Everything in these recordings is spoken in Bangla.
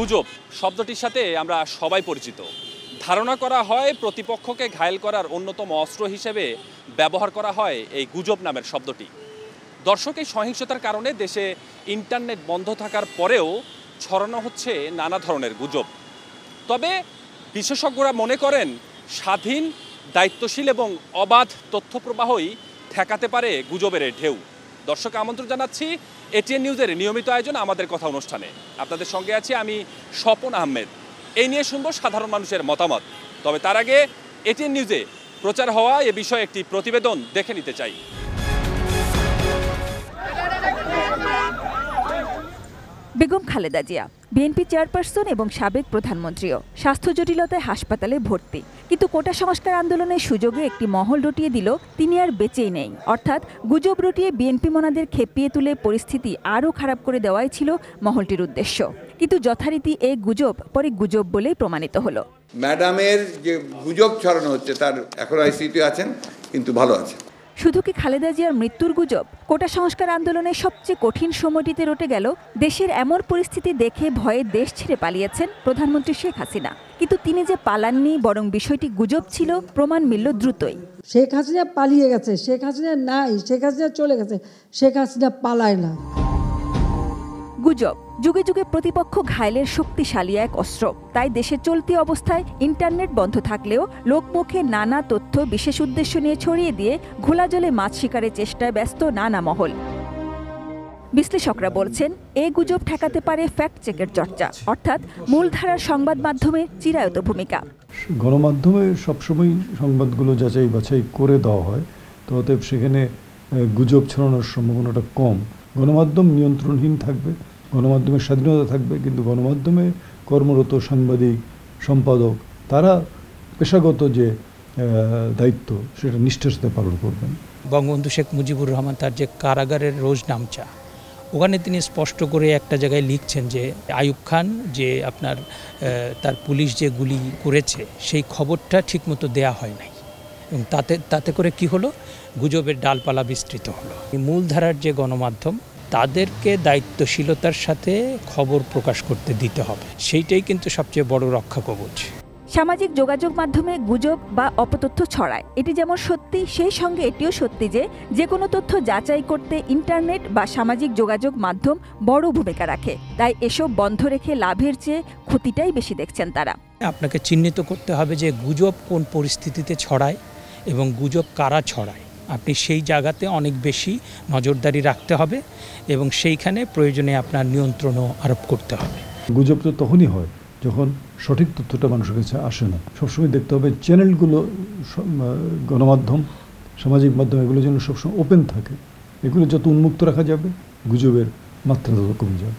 গুজব শব্দটির সাথে আমরা সবাই পরিচিত। ধারণা করা হয় প্রতিপক্ষকে ঘায়েল করার অন্যতম অস্ত্র হিসেবে ব্যবহার করা হয় এই গুজব নামের শব্দটি। দর্শক, এই সহিংসতার কারণে দেশে ইন্টারনেট বন্ধ থাকার পরেও ছড়ানো হচ্ছে নানা ধরনের গুজব। তবে বিশেষজ্ঞরা মনে করেন স্বাধীন, দায়িত্বশীল এবং অবাধ তথ্য প্রবাহই ঠেকাতে পারে গুজবের ঢেউ। দর্শক, আমন্ত্রণ জানাচ্ছি এটিএন নিউজের নিয়মিত আয়োজন আমাদের কথা অনুষ্ঠানে। আপনাদের সঙ্গে আছি আমি স্বপন আহমেদ। এই নিয়ে শুনবো সাধারণ মানুষের মতামত। তবে তার আগে এটিএন নিউজে প্রচার হওয়া এ বিষয়ে একটি প্রতিবেদন দেখে নিতে চাই। বেগম খালেদা জিয়া বিএনপি চেয়ারপারসন এবং সাবেক প্রধানমন্ত্রীও স্বাস্থ্য জটিলতায় হাসপাতালে ভর্তি, কিন্তু কোটা সংস্কার আন্দোলনের সুযোগে একটি মহল রটিয়ে দিল তিনি আর বেঁচেই নেই। অর্থাৎ গুজব রটিয়ে বিএনপি মনাদের খেপিয়ে তুলে পরিস্থিতি আরও খারাপ করে দেওয়াই ছিল মহলটির উদ্দেশ্য। কিন্তু যথারীতি এই গুজব পরে গুজব বলেই প্রমাণিত হলো। ম্যাডামের যে গুজব ছড়ানো হচ্ছে তার এখন আইসিইউতে আছেন, কিন্তু ভালো আছে। শুধু কি খালেদা জিয়ার মৃত্যুর গুজব? কোটা সংস্কার আন্দোলনের সবচেয়ে কঠিন সময়টিতে রটে গেল দেশের এমন পরিস্থিতি দেখে ভয়ে দেশ ছেড়ে পালিয়েছেন প্রধানমন্ত্রী শেখ হাসিনা। কিন্তু তিনি যে পালাননি, বরং বিষয়টি গুজব ছিল, প্রমাণ মিলল দ্রুতই। শেখ হাসিনা পালিয়ে গেছে, শেখ হাসিনা নাই, শেখ হাসিনা চলে গেছে, শেখ হাসিনা পালায় না। গুজব যুগে যুগে প্রতিপক্ষ ঘায়েলের শক্তিশালী এক অস্ত্র। তাই দেশে চলতি অবস্থায় ইন্টারনেট বন্ধ থাকলেও লোকমুখে নানা তথ্য বিশেষ উদ্দেশ্য নিয়ে ছড়িয়ে দিয়ে ঘোলা জলে মাছ শিকারের চেষ্টায় ব্যস্ত নানা মহল। বিশ্লেষকরা বলছেন এই গুজব ঠেকাতে পারে ফ্যাক্ট চেকের চর্চা, অর্থাৎ মূলধারার সংবাদ মাধ্যমের চিরায়ত ভূমিকা। গণমাধ্যমে সবসময় সংবাদগুলো যাচাই বাছাই করে দেওয়া হয়, তো অতএব সেখানে গুজব ছড়ানোর সম্ভাবনাটা কম। গণমাধ্যম নিয়ন্ত্রণহীন থাকবে, গণমাধ্যমের স্বাধীনতা থাকবে, কিন্তু গণমাধ্যমে কর্মরত সাংবাদিক, সম্পাদক তারা পেশাগত যে দায়িত্ব সেটা নিষ্ঠার সাথে পালন করবেন। বঙ্গবন্ধু শেখ মুজিবুর রহমান তার যে কারাগারের রোজনামচা, ওখানে তিনি স্পষ্ট করে একটা জায়গায় লিখছেন যে আইয়ুব খান যে আপনার তার পুলিশ যে গুলি করেছে সেই খবরটা ঠিকমতো দেয়া হয় নাই, এবং তাতে করে কি হলো, গুজবের ডালপালা বিস্তৃত হলো। মূলধারার যে গণমাধ্যম তাদেরকে দায়িত্বশীলতার সাথে খবর প্রকাশ করতে দিতে হবে, সেইটাই কিন্তু সবচেয়ে বড় রক্ষা কবচ। সামাজিক যোগাযোগ মাধ্যমে গুজব বা অপতথ্য ছড়ায়, এটি যেমন সত্যি, সেই সঙ্গে এটিও সত্যি যে কোনো তথ্য যাচাই করতে ইন্টারনেট বা সামাজিক যোগাযোগ মাধ্যম বড় ভূমিকা রাখে। তাই এসব বন্ধ রেখে লাভের চেয়ে ক্ষতিটাই বেশি দেখছেন তারা। আপনাকে চিহ্নিত করতে হবে যে গুজব কোন পরিস্থিতিতে ছড়ায় এবং গুজব কারা ছড়ায়। আপনি সেই জায়গাতে অনেক বেশি নজরদারি রাখতে হবে এবং সেইখানে প্রয়োজনে আপনার নিয়ন্ত্রণও আরোপ করতে হবে। গুজব তো তখনই হয় যখন সঠিক তথ্যটা মানুষের কাছে আসে না। সবসময় দেখতে হবে চ্যানেলগুলো, গণমাধ্যম, সামাজিক মাধ্যম, এগুলো যেন সবসময় ওপেন থাকে। এগুলো যত উন্মুক্ত রাখা যাবে, গুজবের মাত্রা তত কমে যাবে।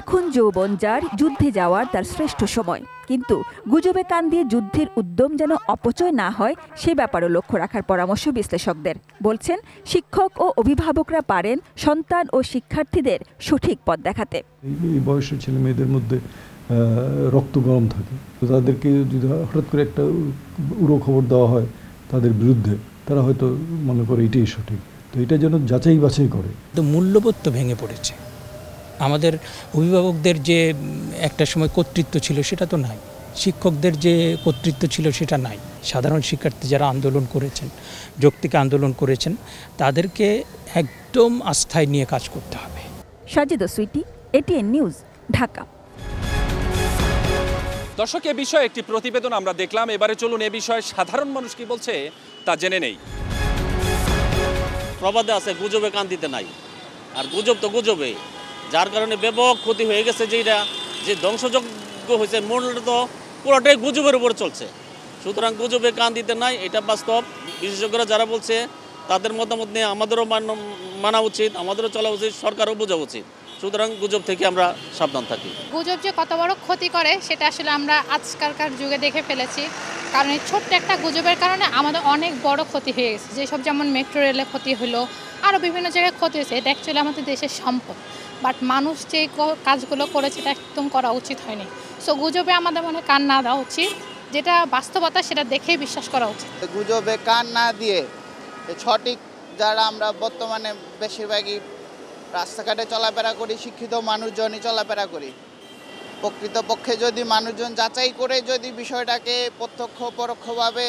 এখন যৌবন যার, যুদ্ধে যাওয়ার তার শ্রেষ্ঠ সময়। কিন্তু গুজবে কান দিয়ে যুদ্ধের উদ্যম যেন অপচয় না হয়, সে ব্যাপারেও লক্ষ্য রাখার পরামর্শ বিশ্লেষকদের। বলছেন শিক্ষক ও অভিভাবকরা পারেন সন্তান ও শিক্ষার্থীদের সঠিক পথ দেখাতে। এই বয়সের ছেলে মেয়েদের মধ্যে রক্ত গরম থাকে, তো তাদেরকে যদি হঠাৎ করে একটা উড়ো খবর দেওয়া হয় তাদের বিরুদ্ধে, তারা হয়তো মনে করে এটাই সঠিক। তো এটা যেন যাচাই বাছাই করে। তো মূল্যবোধ তো ভেঙে পড়েছে। আমাদের অভিভাবকদের যে একটা সময় কর্তৃত্ব ছিল সেটা তো নাই, শিক্ষকদের যে কর্তৃত্ব ছিল সেটা নাই। সাধারণ শিক্ষার্থী যারা আন্দোলন করেছেন, যৌক্তিক আন্দোলন করেছেন, তাদেরকে একদম আস্থায় নিয়ে কাজ করতে হবে। Sajida Sweety, ATN news, Dhaka. দর্শক, এ বিষয়ে একটি প্রতিবেদন আমরা দেখলাম। এবারে চলুন এ বিষয়ে সাধারণ মানুষ কি বলছে তা জেনে নেই। প্রবাদে আছে গুজবে কান দিতে নাই, আর গুজব তো গুজবে, যার কারণে ব্যাপক ক্ষতি হয়ে গেছে। যেটা যে ধ্বংসযোগ্য হয়েছে মূলটা তো পুরোটাই গুজবের উপর চলছে। সুতরাং গুজবে কান দিতে নাই, এটা বাস্তব। বিশেষজ্ঞরা যারা বলছে তাদের মতামত নিয়ে আমাদেরও মানা উচিত, আমাদেরও চলা উচিত, সরকারও বোঝা উচিত। সুতরাং গুজব থেকে আমরা সাবধান থাকি। গুজব যে কত বড় ক্ষতি করে সেটা আসলে আমরা আজকালকার যুগে দেখে ফেলেছি। কারণ এই ছোট্ট একটা গুজবের কারণে আমাদের অনেক বড় ক্ষতি হয়ে গেছে। যেসব যেমন মেট্রো রেলে ক্ষতি হলো, আরও বিভিন্ন জায়গায় ক্ষতি হয়েছে। এটা অ্যাকচুয়ালি আমাদের দেশের সম্পদ, বাট মানুষ যে কাজগুলো করেছে এটা একদম করা উচিত হয়নি। সো গুজবে আমাদের মনে কান না দেওয়া উচিত, যেটা বাস্তবতা সেটা দেখেই বিশ্বাস করা উচিত। গুজবে কান না দিয়ে সঠিক, যারা আমরা বর্তমানে বেশিরভাগই রাস্তাঘাটে চলাফেরা করি, শিক্ষিত মানুষজনই চলাফেরা করি, প্রকৃতপক্ষে যদি মানুষজন যাচাই করে যদি বিষয়টাকে প্রত্যক্ষ পরোক্ষভাবে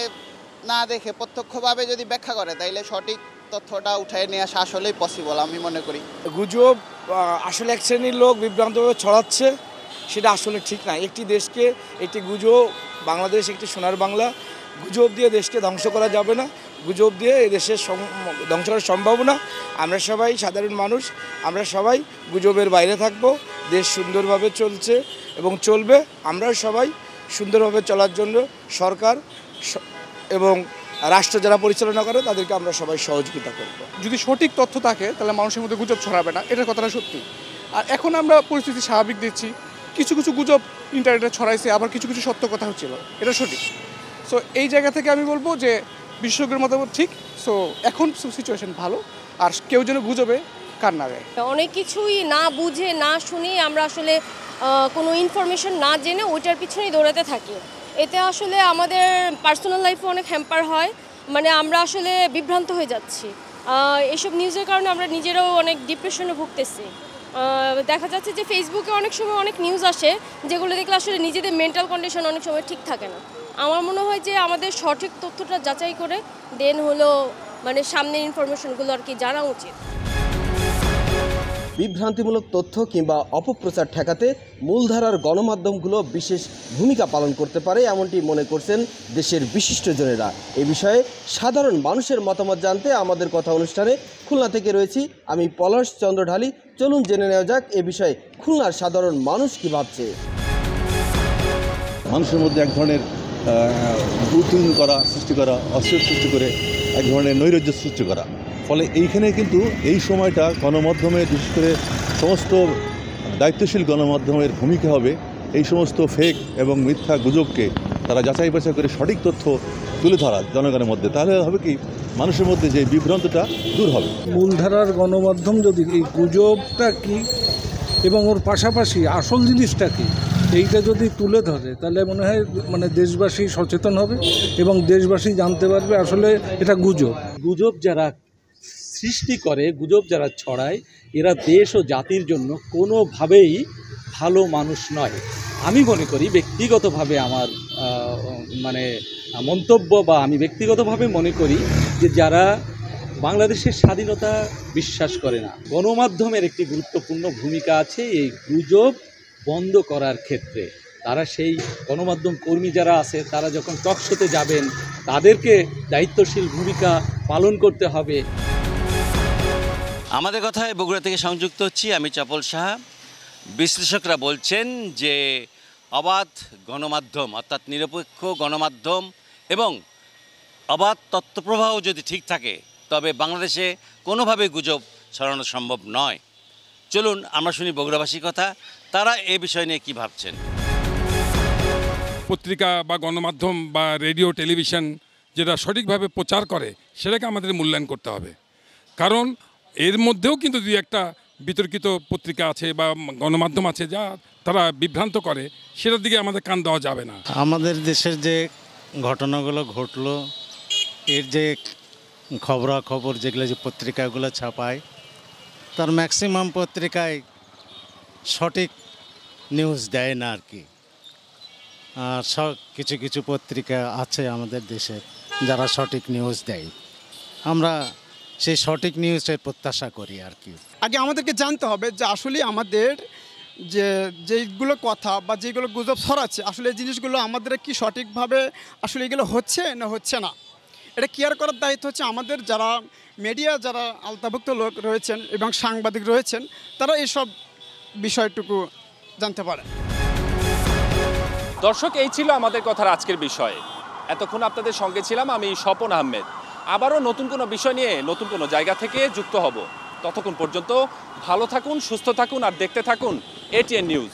না দেখে প্রত্যক্ষভাবে যদি ব্যাখ্যা করে, তাইলে সঠিক তথ্যটা উঠায় নিয়ে আসা আসলেই পসিবল আমি মনে করি। গুজব আসলে এক শ্রেণীর লোক বিভ্রান্তভাবে ছড়াচ্ছে, সেটা আসলে ঠিক না। একটি দেশকে একটি গুজব, বাংলাদেশ একটি সোনার বাংলা, গুজব দিয়ে দেশকে ধ্বংস করা যাবে না। গুজব দিয়ে এই দেশের ধ্বংস করা সম্ভব না। আমরা সবাই সাধারণ মানুষ, আমরা সবাই গুজবের বাইরে থাকব। দেশ সুন্দরভাবে চলছে এবং চলবে। আমরা সবাই সুন্দরভাবে চলার জন্য সরকার এবং রাষ্ট্র যারা পরিচালনা করে তাদেরকে আমরা সবাই সহযোগিতা করব। যদি সঠিক তথ্য থাকে তাহলে মানুষের মধ্যে গুজব ছড়াবে না, এটার কথাটা সত্যি। আর এখন আমরা পরিস্থিতি স্বাভাবিক দিচ্ছি, কিছু কিছু গুজব ইন্টারনেটে ছড়াইছে, আবার কিছু কিছু সত্য কথা হচ্ছিল, এটা সঠিক। সো এই জায়গা থেকে আমি বলবো যে বিশেষজ্ঞের মতামত ঠিক। সো এখন সিচুয়েশন ভালো, আর কেউ যেন গুজবে কান না দেয়। অনেক কিছুই না বুঝে না শুনে আমরা আসলে কোনো ইনফরমেশন না জেনে ওইটার পিছনেই দৌড়াতে থাকি। এতে আসলে আমাদের পার্সোনাল লাইফে অনেক হ্যাম্পার হয়, মানে আমরা আসলে বিভ্রান্ত হয়ে যাচ্ছি। এসব নিউজের কারণে আমরা নিজেরাও অনেক ডিপ্রেশনে ভুগতেছি। দেখা যাচ্ছে যে ফেসবুকে অনেক সময় অনেক নিউজ আসে যেগুলো দেখলে আসলে নিজেদের মেন্টাল কন্ডিশন অনেক সময় ঠিক থাকে না। আমার মনে হয় যে আমাদের সঠিক তথ্যটা যাচাই করে দেন হলো মানে সামনের ইনফরমেশনগুলো আর কি জানা উচিত। বিভ্রান্তিমূলক তথ্য কিংবা অপপ্রচার ঠেকাতে মূলধারার গণমাধ্যমগুলো বিশেষ ভূমিকা পালন করতে পারে, এমনটি মনে করছেন দেশের বিশিষ্টজনেরা। এ বিষয়ে সাধারণ মানুষের মতামত জানতে আমাদের কথা অনুষ্ঠানে খুলনা থেকে রয়েছি আমি পলাশ চন্দ্র ঢালি। চলুন জেনে নেওয়া যাক এ বিষয়ে খুলনার সাধারণ মানুষ কী ভাবছে। মানুষের মধ্যে এক ধরনের উত্তেজনা করা, সৃষ্টি করা, অস্থির সৃষ্টি করে এক ধরনের নৈরাজ্য সৃষ্টি করা। ফলে এইখানে কিন্তু এই সময়টা গণমাধ্যমে, বিশেষ করে সমস্ত দায়িত্বশীল গণমাধ্যমের ভূমিকা হবে এই সমস্ত ফেক এবং মিথ্যা গুজবকে তারা যাচাই বাছাই করে সঠিক তথ্য তুলে ধরা জনগণের মধ্যে। তাহলে হবে কি, মানুষের মধ্যে যে বিভ্রান্তটা দূর হবে। মূলধারার গণমাধ্যম যদি এই গুজবটা কি এবং ওর পাশাপাশি আসল জিনিসটা কি এইটা যদি তুলে ধরে, তাহলে মনে হয় মানে দেশবাসী সচেতন হবে এবং দেশবাসী জানতে পারবে আসলে এটা গুজব। গুজব যারা সৃষ্টি করে, গুজব যারা ছড়ায়, এরা দেশ ও জাতির জন্য কোনোভাবেই ভালো মানুষ নয়। আমি মনে করি ব্যক্তিগতভাবে আমার মানে মন্তব্য, বা আমি ব্যক্তিগতভাবে মনে করি যে যারা বাংলাদেশের স্বাধীনতা বিশ্বাস করে না, গণমাধ্যমের একটি গুরুত্বপূর্ণ ভূমিকা আছে এই গুজব বন্ধ করার ক্ষেত্রে। তারা সেই গণমাধ্যম কর্মী যারা আছে, তারা যখন টকশোতে যাবেন তাদেরকে দায়িত্বশীল ভূমিকা পালন করতে হবে। আমাদের কথায় বগুড়া থেকে সংযুক্ত হচ্ছি আমি চপল সাহা। বিশ্লেষকরা বলছেন যে অবাধ গণমাধ্যম, অর্থাৎ নিরপেক্ষ গণমাধ্যম এবং অবাধ তথ্যপ্রবাহ যদি ঠিক থাকে, তবে বাংলাদেশে কোনোভাবে গুজব ছড়ানো সম্ভব নয়। চলুন আমরা শুনি বগুড়াবাসীর কথা, তারা এ বিষয় নিয়ে কী ভাবছেন। পত্রিকা বা গণমাধ্যম বা রেডিও টেলিভিশন যেটা সঠিকভাবে প্রচার করে সেটাকে আমাদের মূল্যায়ন করতে হবে। কারণ এর মধ্যেও কিন্তু দুই একটা বিতর্কিত পত্রিকা আছে বা গণমাধ্যম আছে যা তারা বিভ্রান্ত করে, সেটার দিকে আমাদের কান দেওয়া যাবে না। আমাদের দেশের যে ঘটনাগুলো ঘটলো, এর যে খবরাখবর যেগুলো যে পত্রিকাগুলো ছাপায়, তার ম্যাক্সিমাম পত্রিকায় সঠিক নিউজ দেয় না আর কি। আর কিছু কিছু পত্রিকা আছে আমাদের দেশের যারা সঠিক নিউজ দেয়। আমরা সেই সঠিক নিউজের প্রত্যাশা করি আর কি। আগে আমাদেরকে জানতে হবে যে আসলে আমাদের যেগুলো কথা বা যেগুলো গুজব ছড়াচ্ছে, আসলে এই জিনিসগুলো আমাদের কি সঠিকভাবে আসলে এগুলো হচ্ছে না হচ্ছে না, এটা কেয়ার করার দায়িত্ব হচ্ছে আমাদের যারা মিডিয়া, যারা আওতাভুক্ত লোক রয়েছেন এবং সাংবাদিক রয়েছেন, তারা এইসব বিষয়টুকু জানতে পারে। দর্শক, এই ছিল আমাদের কথার আজকের বিষয়। এতক্ষণ আপনাদের সঙ্গে ছিলাম আমি স্বপন আহমেদ। আবারও নতুন কোনো বিষয় নিয়ে নতুন কোনো জায়গা থেকে যুক্ত হব। ততক্ষণ পর্যন্ত ভালো থাকুন, সুস্থ থাকুন আর দেখতে থাকুন ATN নিউজ।